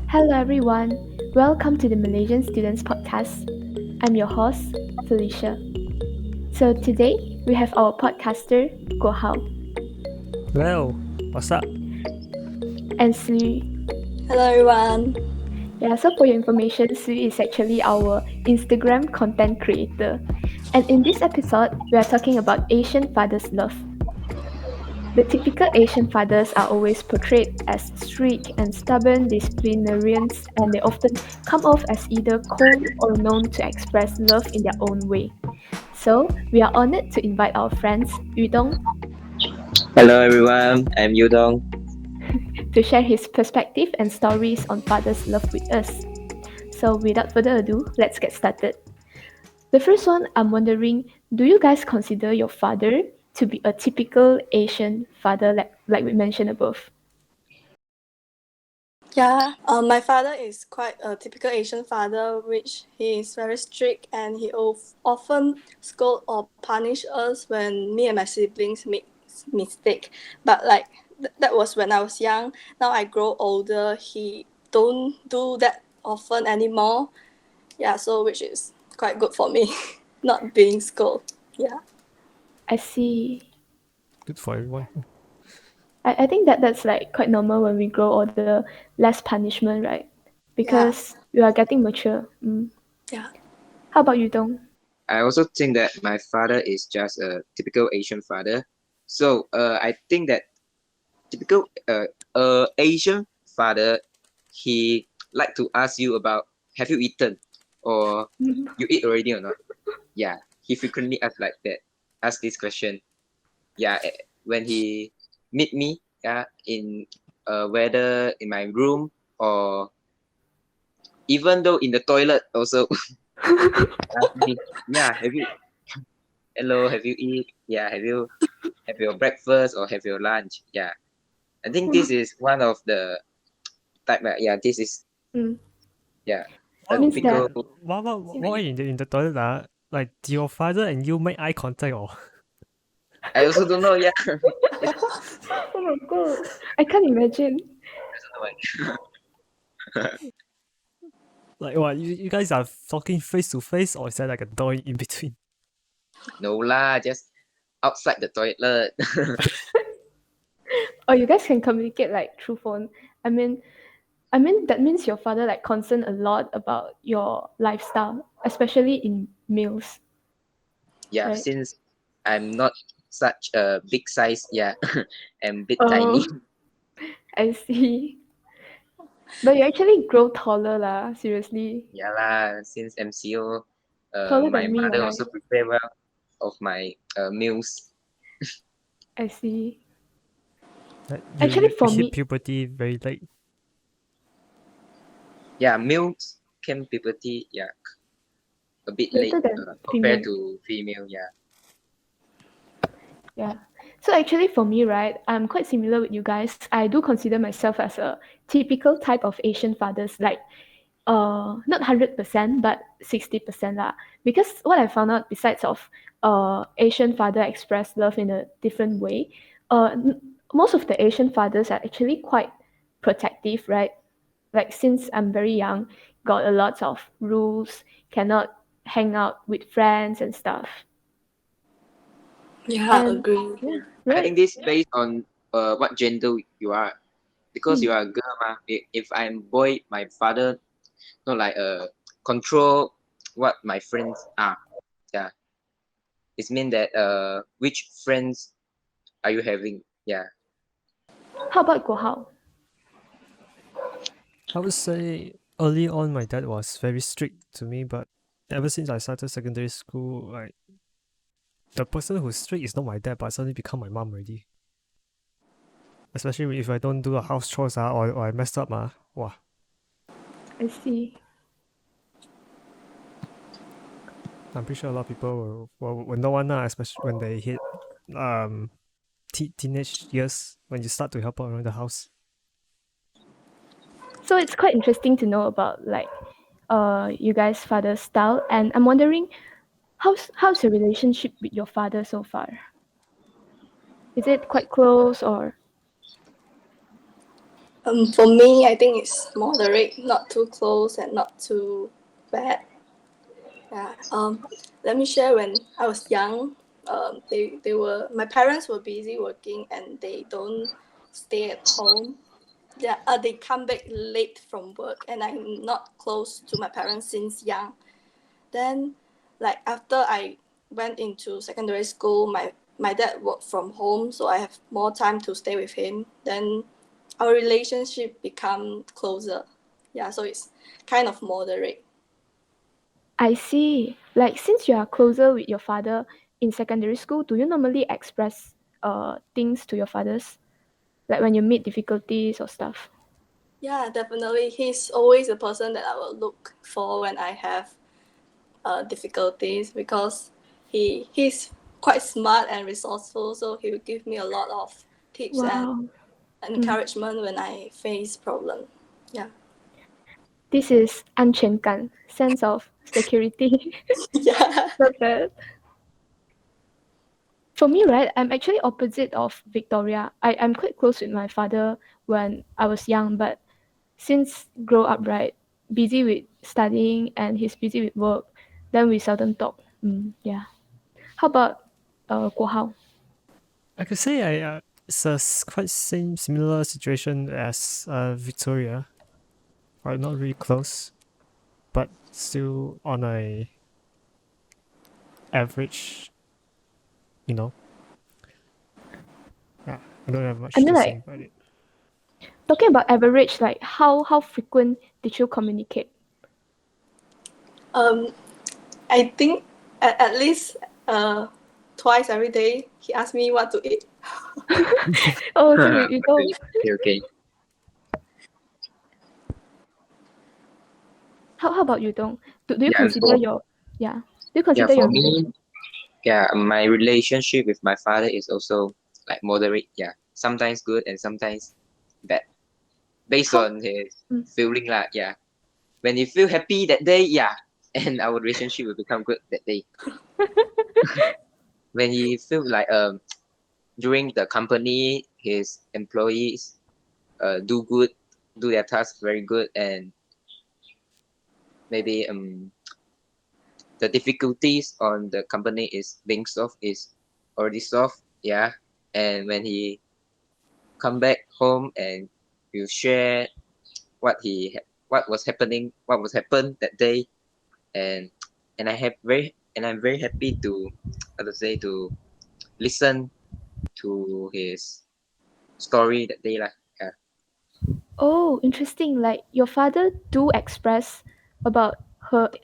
Hello everyone, welcome to the Malaysian Students Podcast. I'm your host, Felicia. So today we have our podcaster, Guo Hao, Hello, what's up? and Sui. Hello everyone. Yeah, so for your information, Sui is actually our Instagram content creator. And in this episode, we are talking about Asian fathers' love. The typical Asian fathers are always portrayed as strict and stubborn disciplinarians, and they often come off as either cold or known to express love in their own way. So, we are honored to invite our friends Yudong Hello everyone, I'm Yudong. to share his perspective and stories on father's love with us. So, without further ado, let's get started. The first one, I'm wondering, do you guys consider your father to be a typical Asian father, like we mentioned above? Yeah, my father is quite a typical Asian father, which he is very strict and he often scold or punish us when me and my siblings make mistake. But that was when I was young. Now I grow older, he don't do that often anymore. Yeah, so which is quite good for me, not being scolded. Yeah. I see. Good for everyone. I think that's like quite normal when we grow older, less punishment, right? Yeah. Because we are getting mature. Yeah. How about you, Dong? I also think that my father is just a typical Asian father. So I think that typical Asian father, he like to ask you about have you eaten or you eat already or not. Yeah, he frequently ask this question. Yeah, when he meet me, yeah, in whether in my room or even though in the toilet also ask me, yeah, have you eat? Yeah, have your breakfast or have your lunch? Yeah, I think this is one of the type. Yeah, this is Mm. yeah a What, Means that typical. what, what in the toilet? Like, do your father and you make eye contact or? I also don't know. Yeah, oh my god, I can't imagine. Like, what, you guys are talking face to face or is there like a door in between? no lah, just outside the toilet. Or you guys can communicate like through phone. I mean, I mean that means your father like concerned a lot about your lifestyle, especially in meals, Yeah, right? since I'm not such a big size. Yeah, I'm a bit tiny. Oh, I see. But you actually grow taller lah. Seriously, Yeah lah, since MCO, taller my than me, mother right? also prepare well of my meals. I see. Like, Actually, you for hit me, puberty very late. Yeah, males can puberty. Yeah, a bit late later than compared female. to female. Yeah. Yeah. So actually for me, right, I'm quite similar with you guys. I do consider myself as a typical type of Asian fathers, like not 100%, but 60% lah. Because what I found out besides of Asian father express love in a different way, most of the Asian fathers are actually quite protective, right? Like since I'm very young, got a lot of rules, cannot hang out with friends and stuff. Yeah, And agree. yeah, I right. think this based on what gender you are. Because Mm. you are a girl, if I'm boy, my father not like control what my friends are. Yeah, it mean that which friends are you having? Yeah, How about Gohao? I would say early on my dad was very strict to me, but ever since I started secondary school, like, the person who's strict is not my dad, but suddenly become my mom already. Especially if I don't do the house chores or I messed up wow. I see. I'm pretty sure a lot of people will know one especially when they hit um teenage years when you start to help out around the house. So it's quite interesting to know about like you guys' father's style, and I'm wondering how's your relationship with your father so far? Is it quite close or For me, I think it's moderate, not too close and not too bad. Yeah. Let me share when I was young. My parents were busy working and they don't stay at home. Yeah, they come back late from work and I'm not close to my parents since young. Then, like after I went into secondary school, my dad worked from home, so I have more time to stay with him. Then our relationship become closer. Yeah, so it's kind of moderate. I see. Like since you are closer with your father in secondary school, do you normally express things to your fathers? Like when you meet difficulties or stuff? Yeah, definitely. He's always the person that I will look for when I have difficulties because he's quite smart and resourceful, so he will give me a lot of tips and Wow. encouragement when I face problem. Yeah. This is 安全感, sense of security. Yeah. Not bad. For me, right, I'm actually opposite of Victoria. I'm quite close with my father when I was young, but since grow up, right, busy with studying and he's busy with work, then we seldom talk. Yeah. How about Guo Hao? I could say it's a quite similar situation as Victoria. Right, not really close, but still on a average. You know, yeah, I don't have I much mean, to say like about it. talking about average, like how frequent did you communicate? Um, I think at least twice every day he asked me what to eat. Oh, so you don't. Okay. How about you don't? Do you Yeah, consider your yeah? Do you yeah, consider for your me, relation? yeah, my relationship with my father is also like moderate. Yeah, sometimes good and sometimes bad, based How? on his Mm. feeling lah. Yeah, when you feel happy that day, yeah, and our relationship will become good that day. When he feel like during the company, his employees do good, do their tasks very good, and maybe the difficulties on the company is being solved is already solved. Yeah, and when he come back home and will share what was happening, what was happened that day, and I'm very happy to how to say to listen to his story that day lah. Yeah. Oh, interesting. Like your father do express about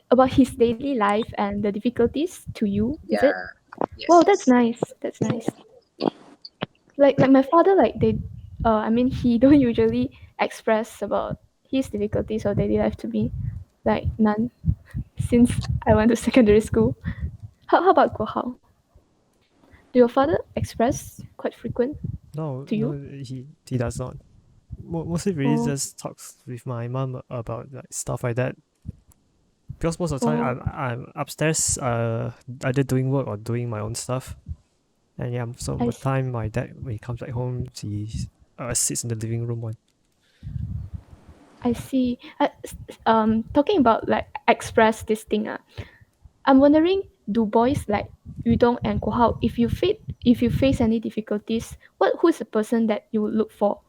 about his daily life and the difficulties to you, is it? Yeah. Yes. Wow, that's Yes. nice. That's nice. Like my father, like they, I mean, he don't usually express about his difficulties or daily life to me, like none, since I went to secondary school. How about Guo Hao? Do your father express quite frequent No, to you? no, he does not. Mostly really Oh, just talks with my mom about like stuff like that. Because most of the time oh, I'm upstairs, either doing work or doing my own stuff. And yeah, so I by the see. time my dad when he comes back home, he sits in the living room one. I see. Talking about like express this thing. I'm wondering, do boys like Yudong and Guo Hao, if you face any difficulties, who's the person that you would look for,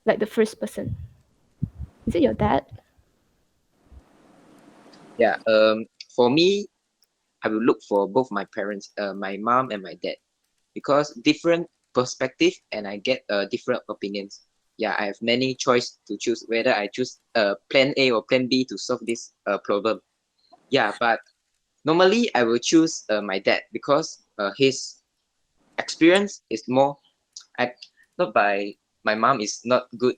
like the first person? Is it your dad? Yeah. For me, I will look for both my parents, my mom and my dad, because different perspective and I get different opinions. Yeah, I have many choice to choose whether I choose plan A or plan B to solve this problem. Yeah, but normally I will choose my dad because his experience is more. I not by my mom is not good.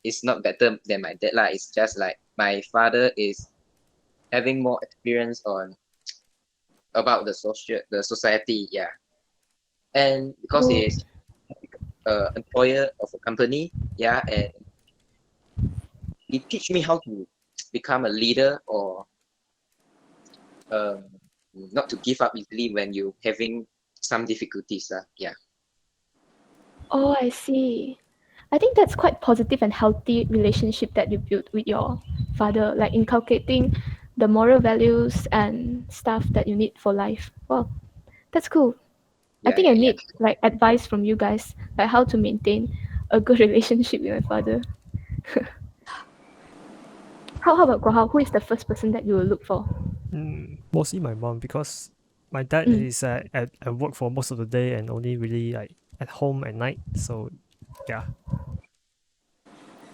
It's not better than my dad lah. It's just like my father is having more experience on about the society. Yeah, and because he Oh, is employer of a company. Yeah, and he teach me how to become a leader or um, not to give up easily when you having some difficulties. Yeah. oh, I see. I think that's quite positive and healthy relationship that you built with your father, like inculcating the moral values and stuff that you need for life. Well, that's cool. I Yeah, think I yeah, yeah. need like advice from you guys, like how to maintain a good relationship with my father. How about Guahao? Who is the first person that you will look for? Mostly my mom, because my dad Mm. is at work for most of the day and only really like at home at night. So yeah,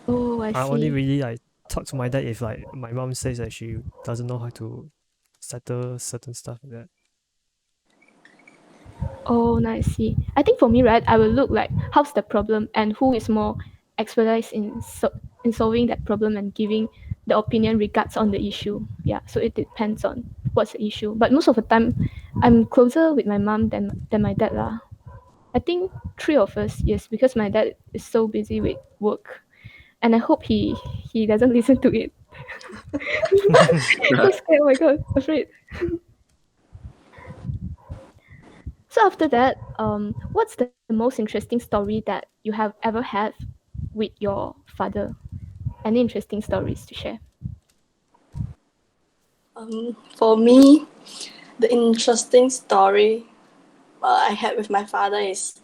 Oh, I I only see. really like talk to my dad if like my mom says that she doesn't know how to settle certain stuff like that. Oh, now I see. I think for me, right, I will look like how's the problem and who is more expertise in solving that problem and giving the opinion regards on the issue. Yeah, so it depends on what's the issue. But most of the time, I'm closer with my mom than my dad lah. I think three of us, yes, because my dad is so busy with work, and I hope he doesn't listen to it. So scared. Oh my god, afraid. So after that, what's the most interesting story that you have ever had with your father? Any interesting stories to share? For me, the interesting story I had with my father is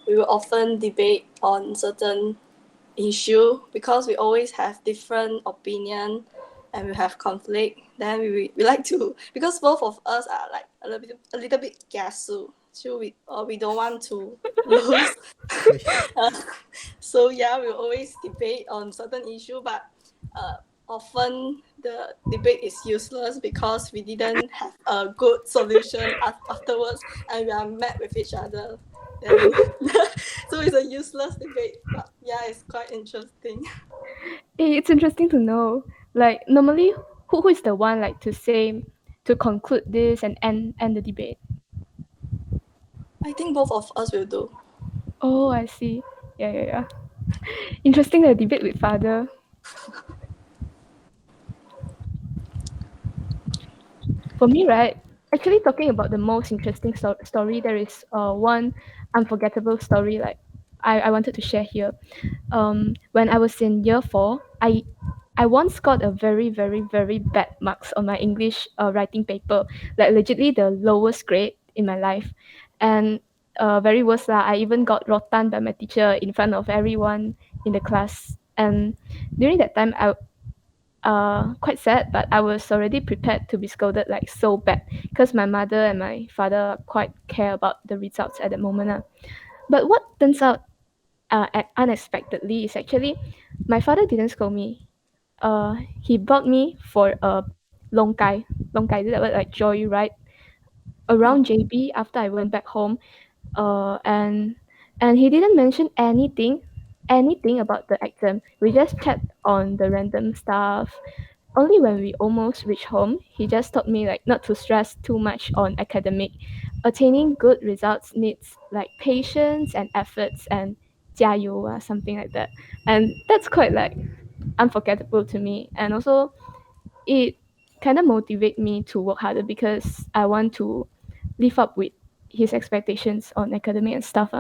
we will often debate on certain issue because we always have different opinion and we have conflict. Then we like to, because both of us are like a little bit kiasu, so we don't want to lose. Uh, so yeah, we always debate on certain issue, but often the debate is useless because we didn't have a good solution afterwards, and we are mad with each other. Then so it's a useless debate, but yeah, it's quite interesting. It's interesting to know. Like normally, who is the one like to say to conclude this and end the debate? I think both of us will do. Oh, I see. Yeah, yeah, yeah. Interesting the debate with father. For me, right? Actually, talking about the most interesting story, there is one unforgettable story like I wanted to share here. When I was in year four, I once got a very very very bad marks on my English writing paper, like legitly the lowest grade in my life, and very worse lah. I even got rotan by my teacher in front of everyone in the class, and during that time I quite sad, but I was already prepared to be scolded like so bad because my mother and my father quite care about the results at the moment. But what turns out unexpectedly is actually my father didn't scold me. He brought me for a longkai. Longkai, is that what, like joy ride around JB after I went back home. Uh, and and he didn't mention anything about the exam. We just chat on the random stuff. Only when we almost reached home, he just told me like not to stress too much on academic. Attaining good results needs like patience and efforts and 加油 or something like that. And that's quite like unforgettable to me. And also it kind of motivate me to work harder because I want to live up with his expectations on academic and stuff.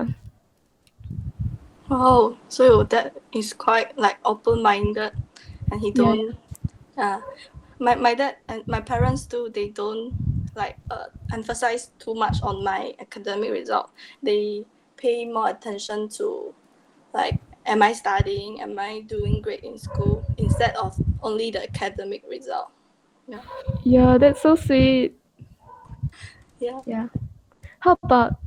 Oh, so that is quite like open-minded, and he Yeah. don't. Uh, my dad and my parents too. They don't like emphasize too much on my academic result. They pay more attention to like, am I studying? Am I doing great in school? Instead of only the academic result. Yeah. Yeah, that's so sweet. Yeah. Yeah. How about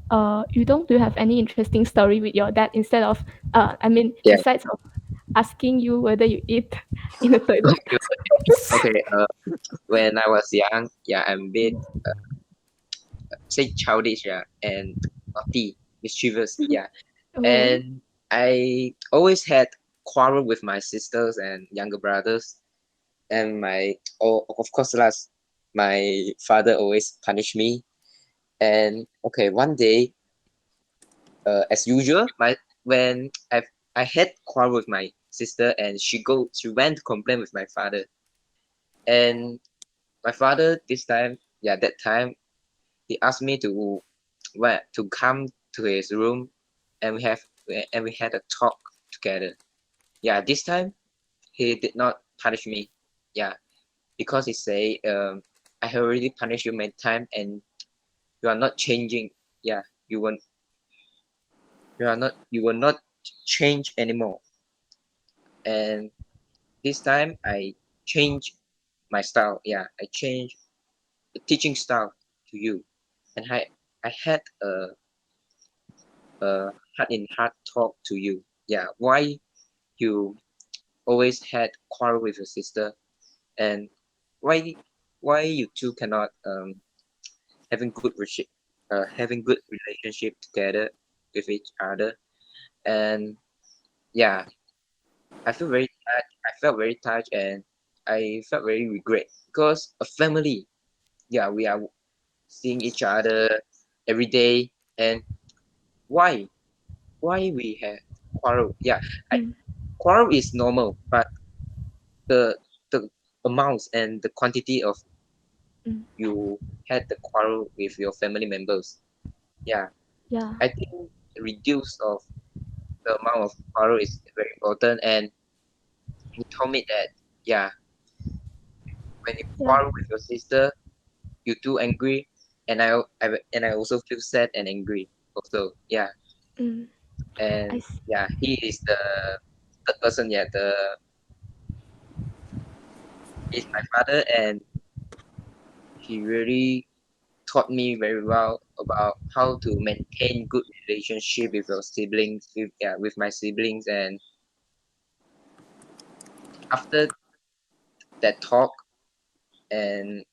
Yudong? Do you have any interesting story with your dad instead of I mean Yeah. besides of asking you whether you eat in the toilet? Okay. When I was young, yeah, I'm a bit say childish, yeah, and naughty, mischievous, yeah, Oh. and I always had quarrel with my sisters and younger brothers, and of course, last my father always punish me. And okay, one day, as usual, my when I had quarrel with my sister, and she went to complain with my father, and my father this time, yeah, that time he asked me to come to his room, and we had a talk together. Yeah, this time he did not punish me. Yeah, because he say, I have already punished you many times and you are not changing. Yeah, you will you will not change anymore. And this time I change my style. Yeah, I change the teaching style to you. And I had a heart in heart talk to you. Yeah, why you always had quarrel with your sister, and why you two cannot having good relationship together with each other. And yeah, I felt very touched, and I felt very regret because a family. Yeah, we are seeing each other every day, and why we have quarrel? Yeah, I, Mm, quarrel is normal, but the the amounts and the quantity of mm, you had the quarrel with your family members. Yeah, yeah, I think reduce of the amount of quarrel is very important. And he told me that, yeah, when you yeah. quarrel with your sister, you too angry, and I also feel sad and angry also. Yeah, Mm, I and see. yeah, he is the third person. Yeah, he's my father, and he really taught me very well about how to maintain good relationship with your siblings, with my siblings. And after that talk, and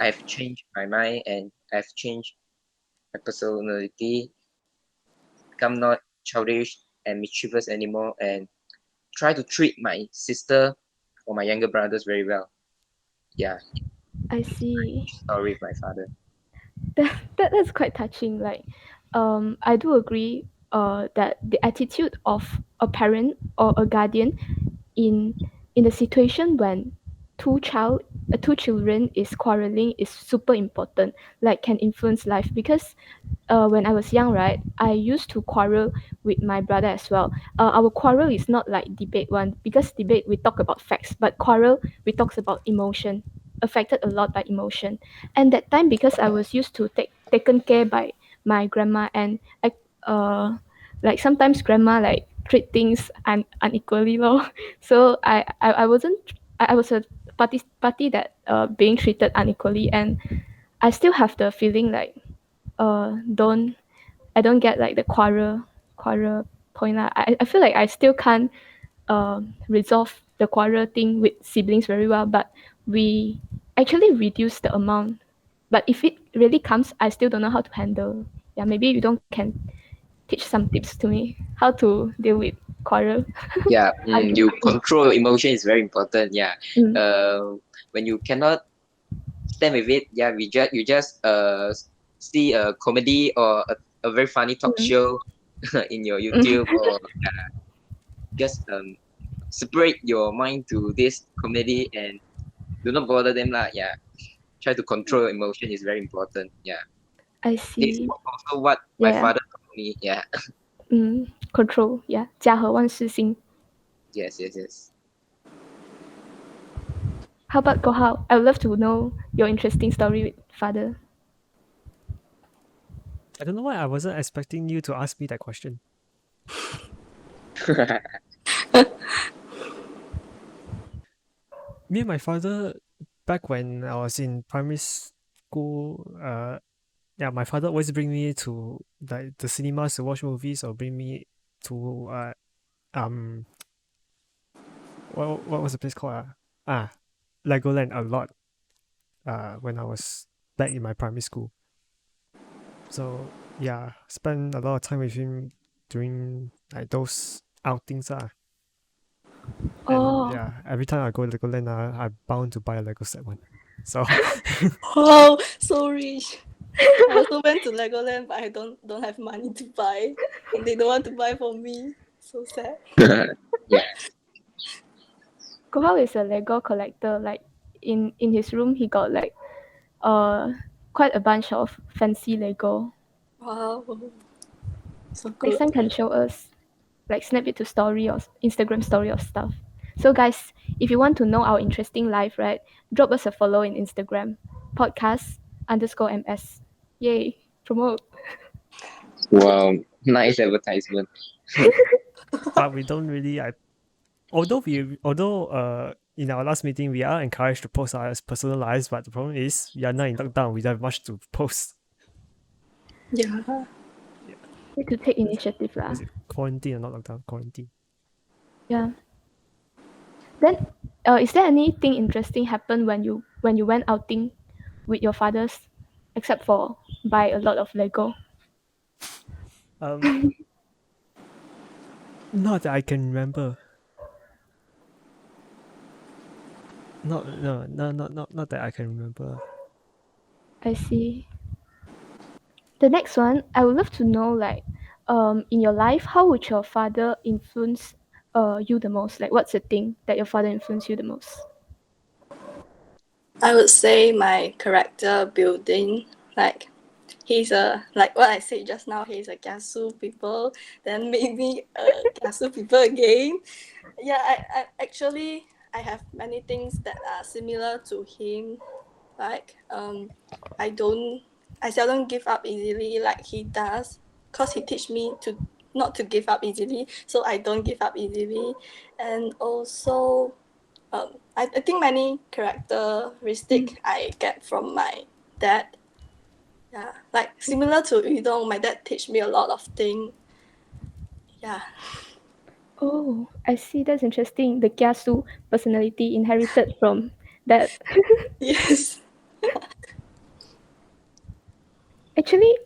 I've changed my mind, and I've changed my personality, become not childish and mischievous anymore, and try to treat my sister or my younger brothers very well. Yeah, I see. story with my father. That's quite touching. Like, I do agree. That the attitude of a parent or a guardian in in the situation when two children is quarreling is super important. Like, can influence life because when I was young, right, I used to quarrel with my brother as well. Our quarrel is not like debate one because debate we talk about facts, but quarrel we talks about emotion, affected a lot by emotion. And that time because I was used to taken care by my grandma, and uh like sometimes grandma like treat things unequally lor. So I wasn't I was a party that being treated unequally, and I still have the feeling like don't I don't get like the quarrel point lah. I feel like I still can't resolve the quarrel thing with siblings very well, but we actually reduce the amount. But if it really comes, I still don't know how to handle. Yeah, maybe you don't can teach some tips to me how to deal with quarrel. Yeah, Argue. you control your emotion is very important. Yeah, Mm, when you cannot stand with it, yeah, you just see a comedy or a very funny talk mm, show in your mm. YouTube, or just separate your mind to this comedy and do not bother them lah. Yeah, try to control your emotion is very important. Yeah, I this is see. also what my Yeah. father told me. Yeah, Control. Yeah. 家和万事兴. yes, yes, yes. How about Gohao? I would love to know your interesting story with father. I don't know why I wasn't expecting you to ask me that question. Me and my father, back when I was in primary school, yeah, my father always bring me to like the cinemas to watch movies, or bring me to um what was the place called? Legoland a lot. When I was back in my primary school. So yeah, spend a lot of time with him during like those outings. And Oh, yeah, every time I go to Legoland, I'm bound to buy a Lego set one. So Wow, so rich. I also went to Legoland, but I don't have money to buy, and they don't want to buy for me. So sad. Yeah, Gohao is a Lego collector. Like in his room, he got like uh quite a bunch of fancy Lego. Wow, so Next good. time can show us. like snap it to story or Instagram story or stuff. So guys, if you want to know our interesting life, right, drop us a follow in Instagram, podcast_ms. Yay, promote. Wow, nice advertisement. But we don't really. Although in our last meeting we are encouraged to post our personal lives, but the problem is we are now in lockdown. We don't have much to post. Yeah. Need to take initiative lah. Was it quarantine or not lockdown? Quarantine. Yeah. Then, is there anything interesting happen when you went outing with your fathers, except for buy a lot of Lego? Not that I can remember. Not that I can remember. I see. The next one, I would love to know, like, in your life, how would your father influence you the most? Like, what's the thing that your father influenced you the most? I would say my character building, like he's a, like what I said just now, he's a kiasu people, then maybe a kiasu people again. Yeah, I actually I have many things that are similar to him. Like I seldom give up easily like he does, cause he teach me to not to give up easily, so I don't give up easily. And also I think many characteristic I get from my dad. Yeah, like similar to Yudong, my dad teach me a lot of things. Yeah. Oh, I see. That's interesting. The kiasu personality inherited from that. Yes. Actually,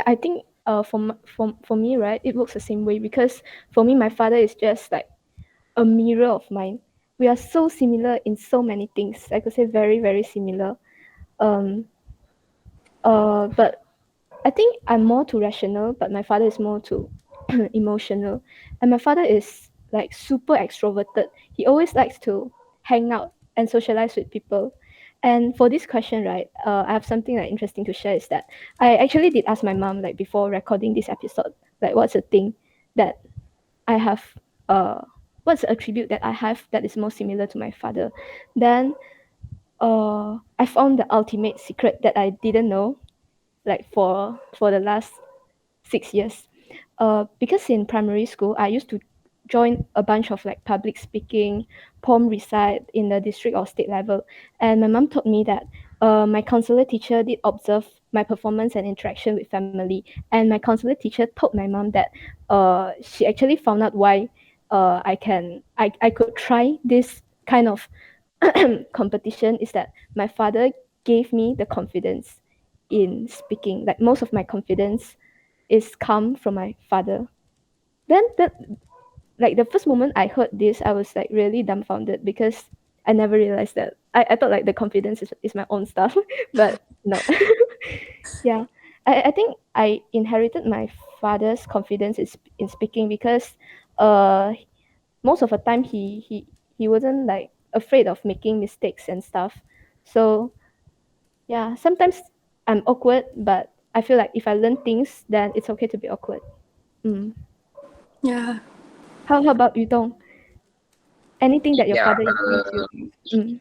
I think for me, right, it works the same way because for me, my father is just like a mirror of mine. We are so similar in so many things. I could say very, very similar. Um, but I think I'm more to rational, but my father is more to emotional. And my father is like super extroverted. He always likes to hang out and socialize with people. And for this question, right, I have something like interesting to share. Is that I actually did ask my mom like before recording this episode, like what's the thing that I have, uh, what's the attribute that I have that is most similar to my father. Then, I found the ultimate secret that I didn't know, like for the last 6 years. Because in primary school, I used to join a bunch of like public speaking, poem recite in the district or state level. And my mom told me that my counselor teacher did observe my performance and interaction with family. And my counselor teacher told my mom that she actually found out why I could try this kind of competition is that my father gave me the confidence in speaking. Like most of my confidence is come from my father. Then the like the first moment I heard this, I was like really dumbfounded because I never realized that. I thought like the confidence is my own stuff, but no. Yeah. I think I inherited my father's confidence in speaking because uh most of the time he wasn't like afraid of making mistakes and stuff. So yeah, sometimes I'm awkward, but I feel like if I learn things, then it's okay to be awkward. Mm. Yeah. How about you, Dong? Anything that your Yeah, father influenced you? Mm.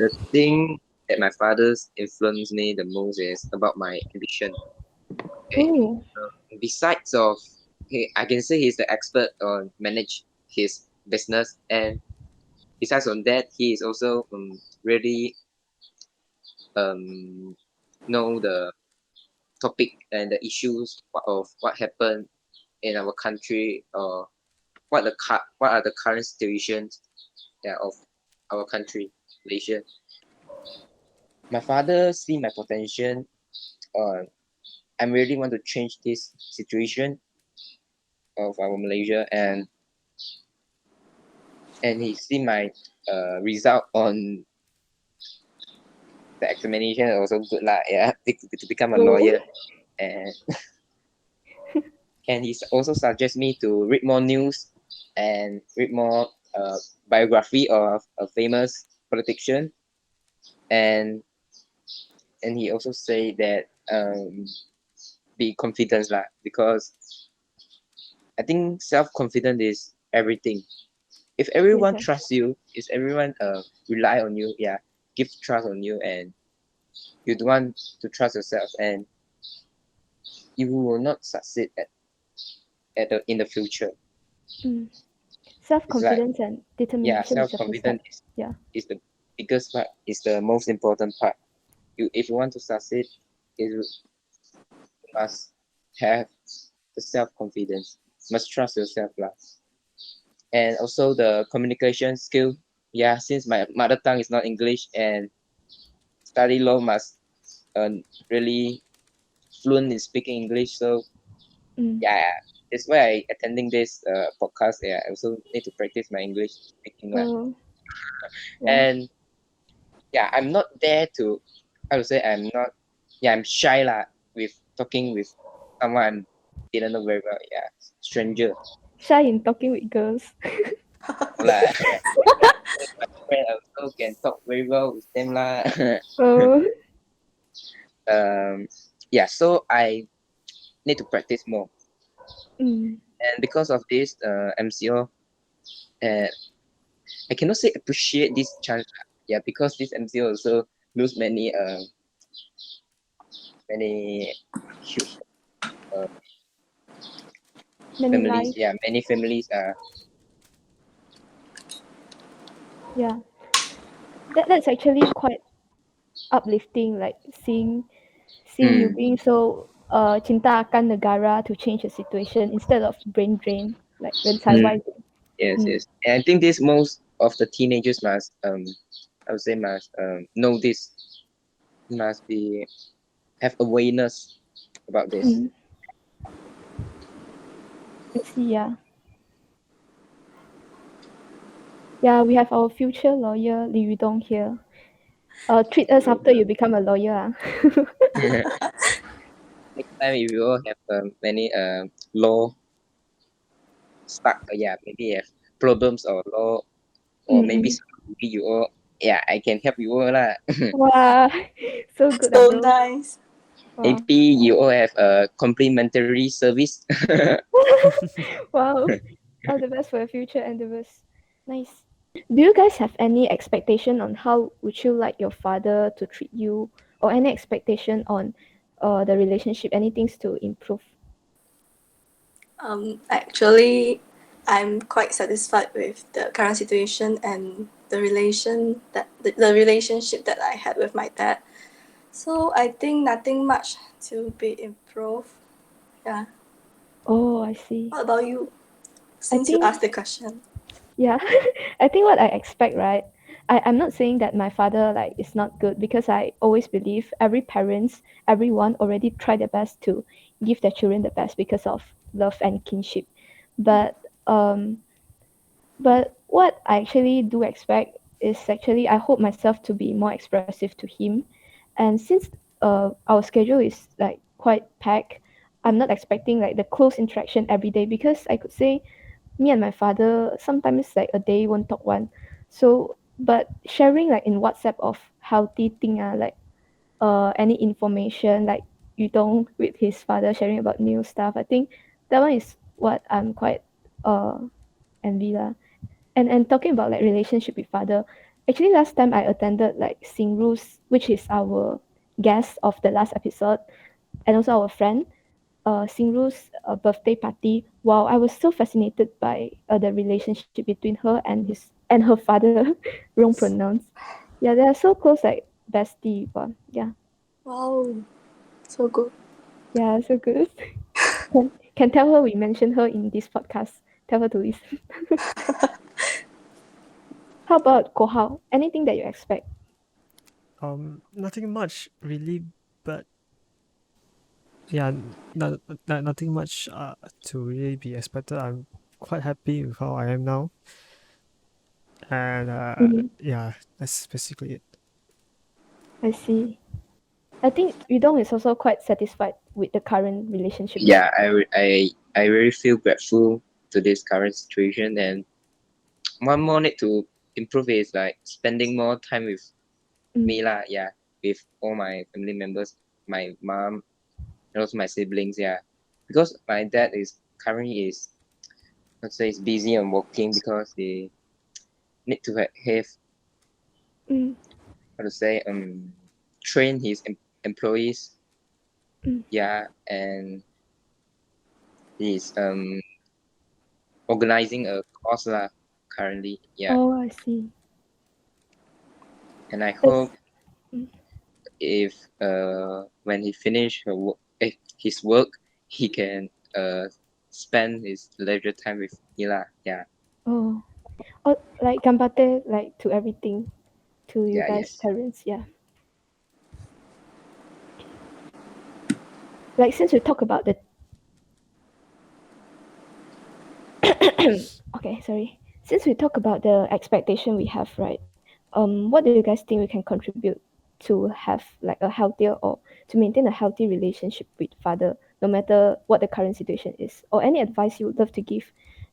the thing that my father's influenced me the most is about my ambition. Okay. Oh, Besides of I can say he's the expert on manage his business, and besides on that, he is also really um know the topic and the issues of what happened in our country, or what are the current situations, yeah, of our country, Malaysia. My father see my potential. I really want to change this situation of our Malaysia, and he see my result on the examination also good lah. Yeah, to become a oh, lawyer, and he also suggest me to read more news and read more biography of a famous politician, and he also say that be confident lah, because I think self-confidence is everything. If everyone Yes, trusts you, if everyone rely on you, yeah, give trust on you, and you don't want to trust yourself, and you will not succeed in the future. mm. It's like, Self-confidence and yeah, determination is the first step. self-confidence Yeah. is the biggest part, is the most important part. If you want to succeed, you must have the self-confidence, must trust yourself lah. And also the communication skill. Yeah, since my mother tongue is not English, and study law must really fluent in speaking English. So Mm. yeah, that's why I attending this podcast. Yeah, I also need to practice my English speaking lah. Oh, wow. And yeah, I'm not there to, how to say, I'm not, yeah, I'm shy lah with talking with someone I didn't know very well. Yeah, stranger. Shy in talking with girls. No lah. My friend also can talk very well with them lah. Oh. Yeah, so I need to practice more. Mm. And because of this MCO, uh, I cannot say appreciate this chance lah. Yeah, because this MCO also lose many huge uh, Many families. lives. Yeah, many families Yeah. That's actually quite uplifting, like seeing you mm, being so cinta akan negara to change the situation instead of brain drain, like 嗯 人才外流. yes, Mm. yes. And I think this most of the teenagers must I would say must know this, must be have awareness about this. Mm. I see, yeah. Yeah, we have our future lawyer Li Yudong here. Treat us after you become a lawyer. Next time if you all have many law stuck, yeah, maybe have problems or law, or maybe Mm-mm. you all, yeah, I can help you all lah. Wow, so good, So bro. nice. Wow. Maybe you all have a complimentary service. Wow. All the best for your future endeavors. Nice. Do you guys have any expectation on how would you like your father to treat you, or any expectation on the relationship, any things to improve? Actually, I'm quite satisfied with the current situation and the relationship that I had with my dad. So I think nothing much to be improved. Yeah. Oh, I see. What about you? I Since you think, asked the question. yeah, I think what I expect, right? I'm not saying that my father like is not good, because I always believe everyone already try their best to give their children the best because of love and kinship. But what I actually do expect is actually I hope myself to be more expressive to him. And since our schedule is like quite packed, I'm not expecting like the close interaction every day, because I could say me and my father sometimes like a day won't talk one. So but sharing like in WhatsApp of healthy thing, like any information like you don't with his father sharing about new stuff, I think that one is what I'm quite uh envy lah. And talking about like relationship with father, actually last time I attended like Singru's, which is our guest of the last episode, and also our friend Singru's birthday party. Wow, I was so fascinated by the relationship between her and her father. Wrong pronounce. Yeah, they are so close, like bestie. Wow. Yeah, Wow, so good. yeah, so good. Can tell her we mentioned her in this podcast. Tell her to listen. How about Kohao? Anything that you expect? Nothing much really, but yeah, nothing much to really be expected. I'm quite happy with how I am now, and Mhm. yeah, that's basically it. I see. I think Yudong is also quite satisfied with the current relationship, right? Yeah, I really feel grateful to this current situation, and one more need to improve is like spending more time with Mm. me lah. Yeah, with all my family members, my mom, and also my siblings. Yeah, because my dad is currently is let's say, is busy on working because they need to have Mm. how to say train his employees. Mm. Yeah, and he's organizing a course lah currently. Yeah, Oh, I see. and I It's hope if when he finish his work, he can spend his leisure time with me lah. Yeah, oh, like gambate like to everything to you yeah, guys' yes. parents, yeah. Like since we talk about the okay, sorry. Since we talk about the expectation we have, right? What do you guys think we can contribute to have like a healthier or to maintain a healthy relationship with father, no matter what the current situation is, or any advice you would love to give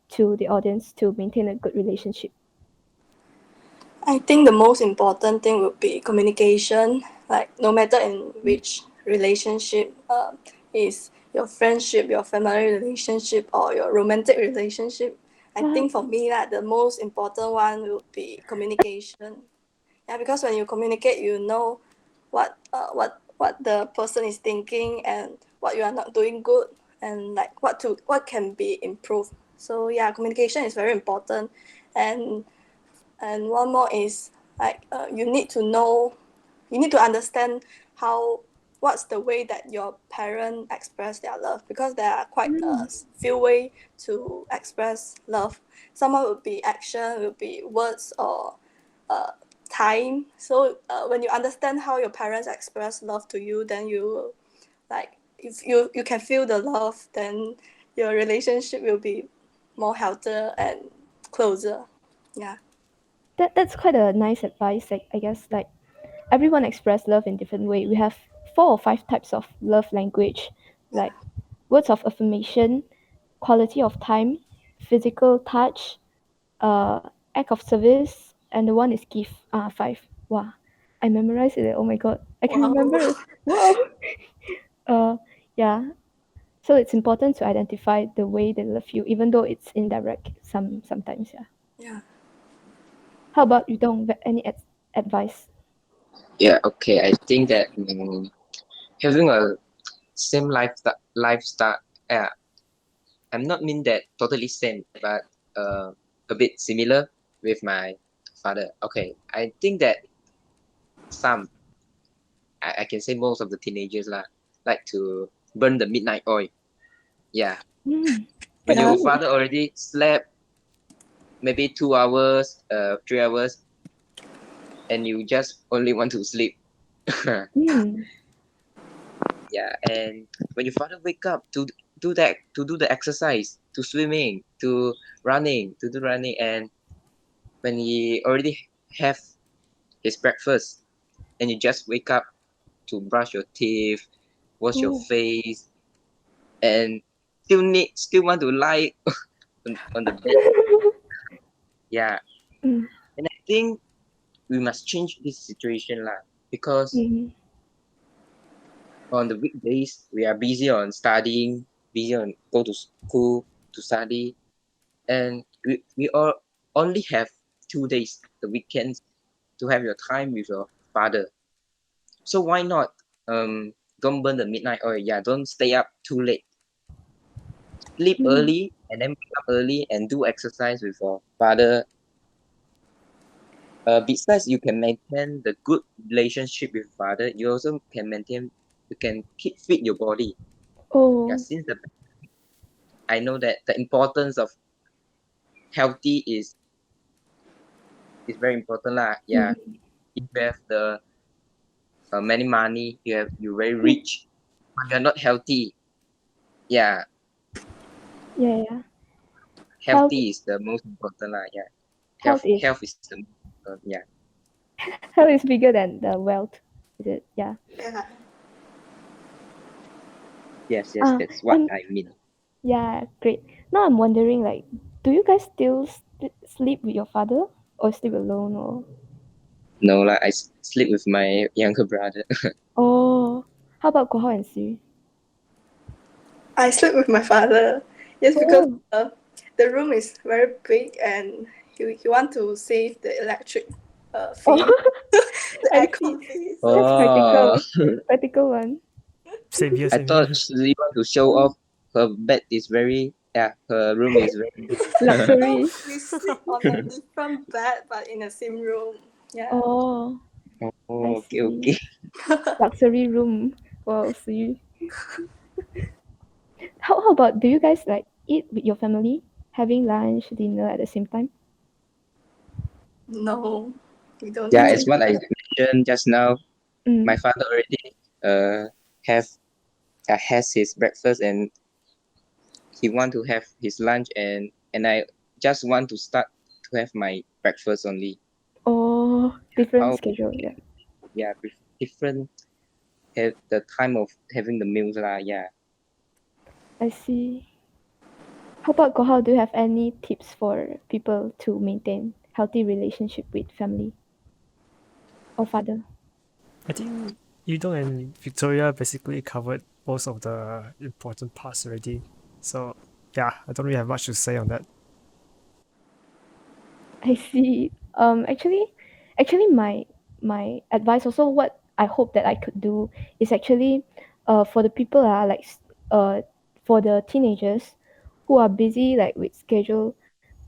to the audience to maintain a good relationship? I think the most important thing would be communication. Like no matter in which relationship, is your friendship, your family relationship, or your romantic relationship. I think for me that the most important one would be communication. Yeah, because when you communicate, you know what the person is thinking and what you are not doing good and like what can be improved. So yeah, communication is very important, and one more is like you need to understand how what's the way that your parent express their love, because there are quite a few way to express love. Some would be action, would be words, or uh, time. So when you understand how your parents express love to you, then you like if you can feel the love, then your relationship will be more healthier and closer. Yeah. That's quite a nice advice. Like I guess like everyone express love in different way. We have 4 or 5 types of love language, Yeah. like words of affirmation, quality of time, physical touch, act of service, and the one is gift. 5. Wow, I memorized it. Oh my god, I can Wow. remember it. Wow. uh, yeah. So it's important to identify the way they love you, even though it's indirect. Sometimes, yeah. Yeah. How about you? Don't any advice? Yeah, okay. I think that having a same lifestyle. Yeah, I'm not mean that totally same, but a bit similar with my father. Okay, I think that some I can say most of the teenagers lah like to burn the midnight oil. Yeah, Mm, when that's Yeah. your good. father already slept maybe 2 hours, 3 hours, and you just only want to sleep. Mm, Yeah, and when your father wake up to do the exercise, to swimming, to do running, and when he already have his breakfast, and you just wake up to brush your teeth, wash your oh. face, and still want to lie on the bed. Yeah, Mm, and I think we must change this situation lah, because mm, on the weekdays we are busy on studying, busy on go to school to study, and we all only have 2 days, the weekends, to have your time with your father. So why not don't burn the midnight oil? Yeah, don't stay up too late. Sleep mm. early and then wake up early and do exercise with your father. Besides, you can maintain the good relationship with father. You also can maintain. You can keep fit your body. Yeah, Oh. since I know that the importance of healthy is very important lah. Yeah, Mm, if you have the many money, you very mm. rich, but you're not healthy. Yeah, Yeah, yeah. Health, healthy is the most important lah. Yeah, health is health is the most important. Yeah, health is bigger than the wealth. Is it? Yeah. Yeah. yes, Ah, that's what and I mean. yeah, great. Now I'm wondering, like, do you guys still sleep with your father or sleep alone or? No, like sleep with my younger brother. Oh, how about Koho and Siri? I slept with my father. Yes, because Oh. the room is very big and he want to save the electric fee, Oh, the I aircon see. fee. So That's Oh, practical one. Same here, I same thought here. she want to show off her bed is very, yeah, her room is very big. Luxury. we sleep on a different bed but in the same room. Yeah. Oh, I Oh, okay, see. okay. Luxury room. Well, see. How about, do you guys like eat with your family, having lunch, dinner at the same time? No, we don't Yeah, do as it. No. what I mentioned just now, my Mm. father already have has his breakfast and he want to have his lunch and I just want to start to have my breakfast only. Oh, different How schedule. Yeah, yeah, different have the time of having the meals lah. Yeah. I see. How about Gohal? Do you have any tips for people to maintain healthy relationship with family or father? I think Yudong and Victoria basically covered most of the important parts already. So yeah, I don't really have much to say on that. I see. Actually, my advice also, what I hope that I could do is actually, for the people for the teenagers who are busy like with schedule,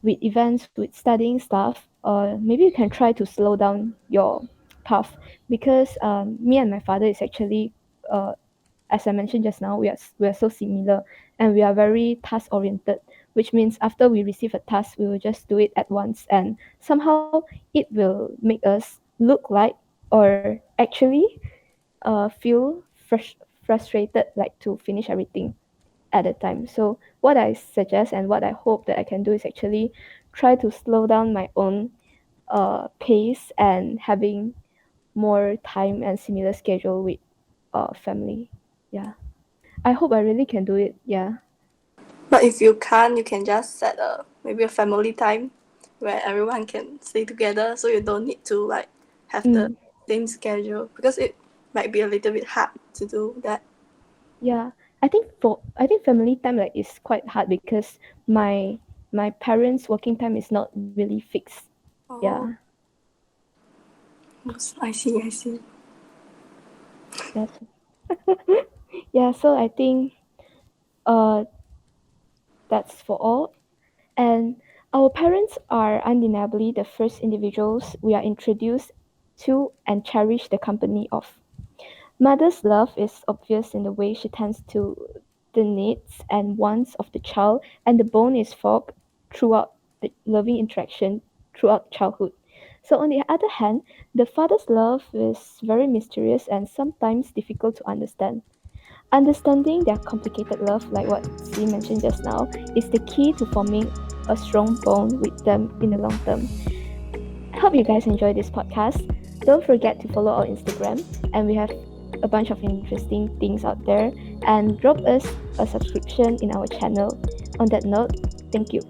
with events, with studying stuff. Maybe you can try to slow down your path because me and my father is actually as I mentioned just now, we are so similar and we are very task oriented, which means after we receive a task, we will just do it at once, and somehow it will make us look like or actually feel frustrated, like to finish everything at a time. So what I suggest and what I hope that I can do is actually try to slow down my own pace and having more time and similar schedule with family. Yeah. I hope I really can do it. Yeah. But if you can't, you can just set a maybe a family time where everyone can stay together, so you don't need to like have the Mm, same schedule because it might be a little bit hard to do that. yeah. I think family time like is quite hard because my parents' working time is not really fixed. Oh, Yeah. I see, I see. That's yeah. So I think uh that's for all. And our parents are undeniably the first individuals we are introduced to and cherish the company of. Mother's love is obvious in the way she tends to the needs and wants of the child, and the bone is formed throughout the loving interaction throughout childhood. So, on the other hand, the father's love is very mysterious and sometimes difficult to understand. Understanding their complicated love, like what C mentioned just now, is the key to forming a strong bond with them in the long term. I hope you guys enjoy this podcast. Don't forget to follow our Instagram, and we have a bunch of interesting things out there. And drop us a subscription in our channel. On that note, thank you.